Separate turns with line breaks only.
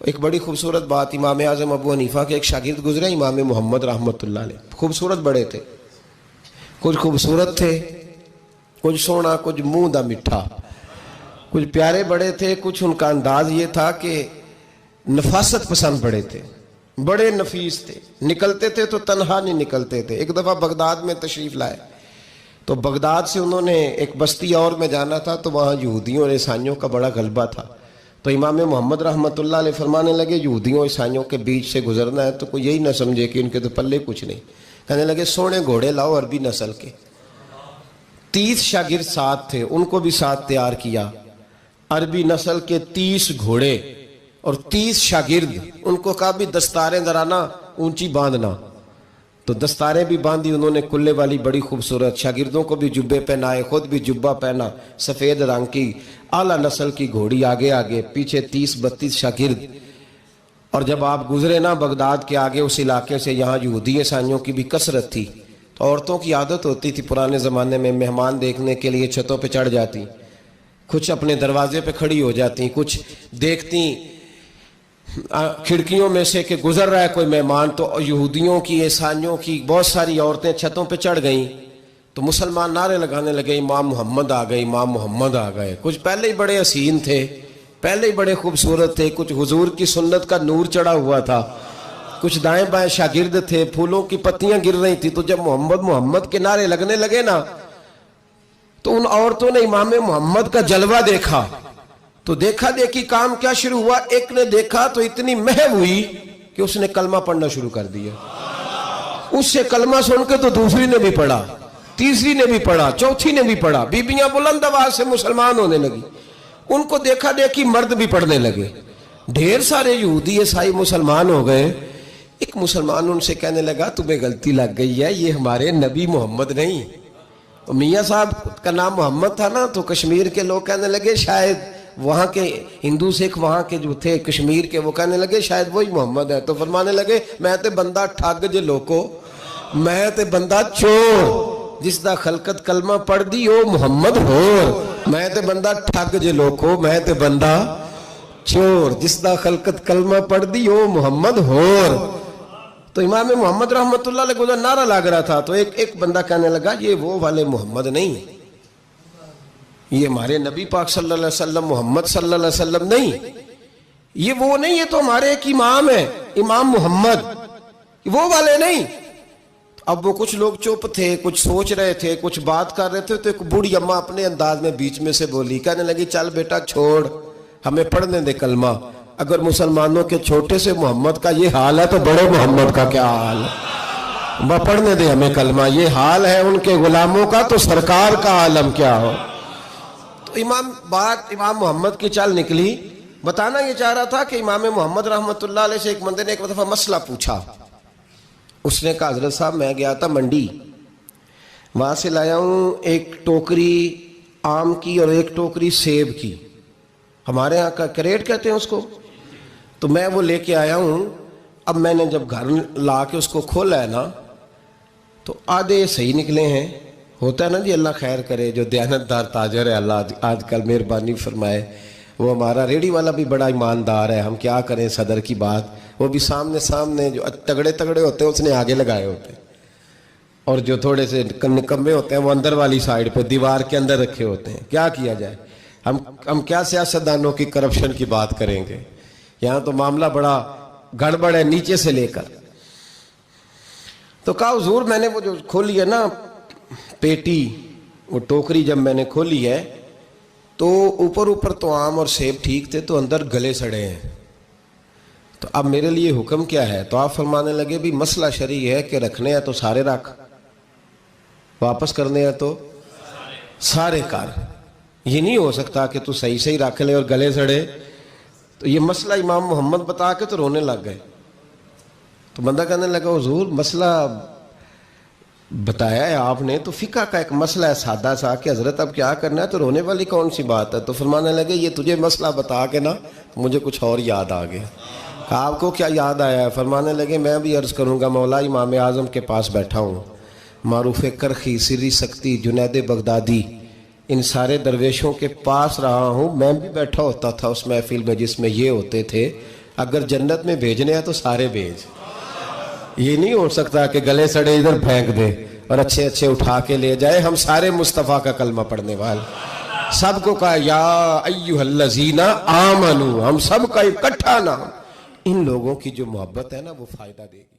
ایک بڑی خوبصورت بات، امام اعظم ابو حنیفہ کے ایک شاگرد گزرے امام محمد رحمۃ اللہ علیہ، خوبصورت بڑے تھے، کچھ خوبصورت تھے، کچھ سونا، کچھ منہ دا مٹھا، کچھ پیارے بڑے تھے، کچھ ان کا انداز یہ تھا کہ نفاست پسند بڑے تھے، بڑے نفیس تھے، نکلتے تھے تو تنہا نہیں نکلتے تھے۔ ایک دفعہ بغداد میں تشریف لائے تو بغداد سے انہوں نے ایک بستی اور میں جانا تھا، تو وہاں یہودیوں اور عیسائیوں کا بڑا غلبہ تھا، تو امام محمد رحمۃ اللہ علیہ فرمانے لگے یہودیوں عیسائیوں کے بیچ سے گزرنا ہے تو کوئی یہی نہ سمجھے کہ ان کے تو پلے کچھ نہیں، کہنے لگے سونے گھوڑے لاؤ عربی نسل کے۔ 30 شاگرد ساتھ تھے، ان کو بھی ساتھ تیار کیا، عربی نسل کے 30 گھوڑے اور 30 شاگرد، ان کو کہا بھی دستاریں درانا اونچی باندھنا، تو دستاریں بھی باندھی انہوں نے کلے والی بڑی خوبصورت، شاگردوں کو بھی جبے پہنائے، خود بھی جبہ پہنا سفید رنگ کی، اعلیٰ نسل کی گھوڑی آگے آگے، پیچھے 30-32 شاگرد۔ اور جب آپ گزرے نا بغداد کے آگے اس علاقے سے، یہاں یہودی عیسائیوں کی بھی کثرت تھی، تو عورتوں کی عادت ہوتی تھی پرانے زمانے میں مہمان دیکھنے کے لیے چھتوں پہ چڑھ جاتی، کچھ اپنے دروازے پہ کھڑی ہو جاتی، کچھ دیکھتی کھڑکیوں میں سے کہ گزر رہا ہے کوئی مہمان، تو یہودیوں کی عیسائیوں کی بہت ساری عورتیں چھتوں پہ چڑھ گئیں، تو مسلمان نعرے لگانے لگے امام محمد آ گئے، امام محمد آ گئے۔ کچھ پہلے ہی بڑے حسین تھے، پہلے ہی بڑے خوبصورت تھے، کچھ حضور کی سنت کا نور چڑھا ہوا تھا، کچھ دائیں بائیں شاگرد تھے، پھولوں کی پتیاں گر رہی تھی، تو جب محمد محمد کے نعرے لگنے لگے نا تو ان عورتوں نے امام محمد کا جلوہ دیکھا، تو دیکھا دیکھی کام کیا شروع ہوا، ایک نے دیکھا تو اتنی محو ہوئی کہ اس نے کلمہ پڑھنا شروع کر دیا، اس سے کلمہ سن کے تو دوسری نے بھی پڑھا، تیسری نے بھی پڑھا، چوتھی نے بھی پڑھا، بیبیاں بلند آواز سے مسلمان ہونے لگی، ان کو دیکھا دیکھی مرد بھی پڑھنے لگے، ڈھیر سارے یہودی عیسائی مسلمان ہو گئے۔ ایک مسلمان ان سے کہنے لگا تمہیں غلطی لگ گئی ہے، یہ ہمارے نبی محمد نہیں۔ میاں صاحب کا نام محمد تھا نا، تو کشمیر کے لوگ کہنے لگے شاید وہاں کے ہندو سکھ وہاں کے جو تھے کشمیر کے، وہ کہنے لگے شاید وہی محمد ہے، تو فرمانے لگے میں تے بندہ ٹھگ جے لوکو، میں تے بندہ چور، جس دا خلقت کلمہ پڑھ دی او محمد ہور، میں تے بندہ ٹھگ جے لوکو، میں تے بندہ چور، جس دا خلقت کلمہ پڑھ دی او محمد ہور۔ تو امام محمد رحمۃ اللہ علیہ کو نعرہ لگ رہا تھا، تو ایک بندہ کہنے لگا یہ وہ والے محمد نہیں، یہ ہمارے نبی پاک صلی اللہ علیہ وسلم محمد صلی اللہ علیہ وسلم نہیں، یہ وہ نہیں، یہ تو ہمارے ایک امام ہے امام محمد، وہ والے نہیں۔ اب وہ کچھ لوگ چپ تھے، کچھ سوچ رہے تھے، کچھ بات کر رہے تھے، تو ایک بوڑھی اماں اپنے انداز میں بیچ میں سے بولی، کہنے لگی چل بیٹا چھوڑ، ہمیں پڑھنے دے کلمہ، اگر مسلمانوں کے چھوٹے سے محمد کا یہ حال ہے تو بڑے محمد کا کیا حال ہے، پڑھنے دے ہمیں کلمہ، یہ حال ہے ان کے غلاموں کا تو سرکار کا عالم کیا ہو۔ تو امام محمد کی چال نکلی، بتانا یہ چاہ رہا تھا کہ امام محمد رحمۃ اللہ علیہ سے ایک بندے نے ایک دفعہ مسئلہ پوچھا، اس نے کہا حضرت صاحب میں گیا تھا منڈی، وہاں سے لایا ہوں ایک ٹوکری آم کی اور ایک ٹوکری سیب کی، ہمارے ہاں کا کریٹ کہتے ہیں اس کو، تو میں وہ لے کے آیا ہوں، اب میں نے جب گھر لا کے اس کو کھولا ہے نا تو آدھے صحیح نکلے ہیں، ہوتا ہے نا جی اللہ خیر کرے، جو دیانتدار تاجر ہے اللہ آج کل مہربانی فرمائے، وہ ہمارا ریڑھی والا بھی بڑا ایماندار ہے، ہم کیا کریں صدر کی بات، وہ بھی سامنے جو تگڑے ہوتے ہیں اس نے آگے لگائے ہوتے ہیں، اور جو تھوڑے سے نکمے ہوتے ہیں وہ اندر والی سائڈ پہ دیوار کے اندر رکھے ہوتے ہیں، کیا کیا جائے، ہم کیا سیاستدانوں کی کرپشن کی بات کریں گے، یہاں تو معاملہ بڑا گڑبڑ ہے نیچے سے لے کر۔ تو کہا حضور میں نے وہ جو کھولی ہے نا پیٹی، وہ ٹوکری جب میں نے کھولی ہے تو اوپر تو آم اور سیب ٹھیک تھے، تو اندر گلے سڑے ہیں، تو اب میرے لیے حکم کیا ہے؟ تو آپ فرمانے لگے بھی مسئلہ شرعی ہے کہ رکھنے ہیں تو سارے رکھ، واپس کرنے ہیں تو سارے کر، یہ نہیں ہو سکتا کہ تو صحیح رکھ لے اور گلے سڑے۔ تو یہ مسئلہ امام محمد بتا کے تو رونے لگ گئے، تو بندہ کہنے لگا حضور مسئلہ بتایا ہے آپ نے تو فقہ کا ایک مسئلہ ہے سادہ سا کہ حضرت اب کیا کرنا ہے، تو رونے والی کون سی بات ہے؟ تو فرمانے لگے یہ تجھے مسئلہ بتا کے نا مجھے کچھ اور یاد آ گیا۔ آپ کو کیا یاد آیا ہے؟ فرمانے لگے میں بھی عرض کروں گا، مولا امام اعظم کے پاس بیٹھا ہوں، معروف کرخی، سری سکتی، جنید بغدادی، ان سارے درویشوں کے پاس رہا ہوں، میں بھی بیٹھا ہوتا تھا اس محفل میں جس میں یہ ہوتے تھے، اگر جنت میں بھیجنے ہیں تو سارے بھیج. یہ نہیں ہو سکتا کہ گلے سڑے ادھر پھینک دے اور اچھے اچھے اٹھا کے لے جائے. ہم سارے مصطفیٰ کا کلمہ پڑھنے والے, سب کو کہا یا ایھا الذین آمنو, ہم سب کا اکٹھا نام. ان لوگوں کی جو محبت ہے نا وہ فائدہ دے گی.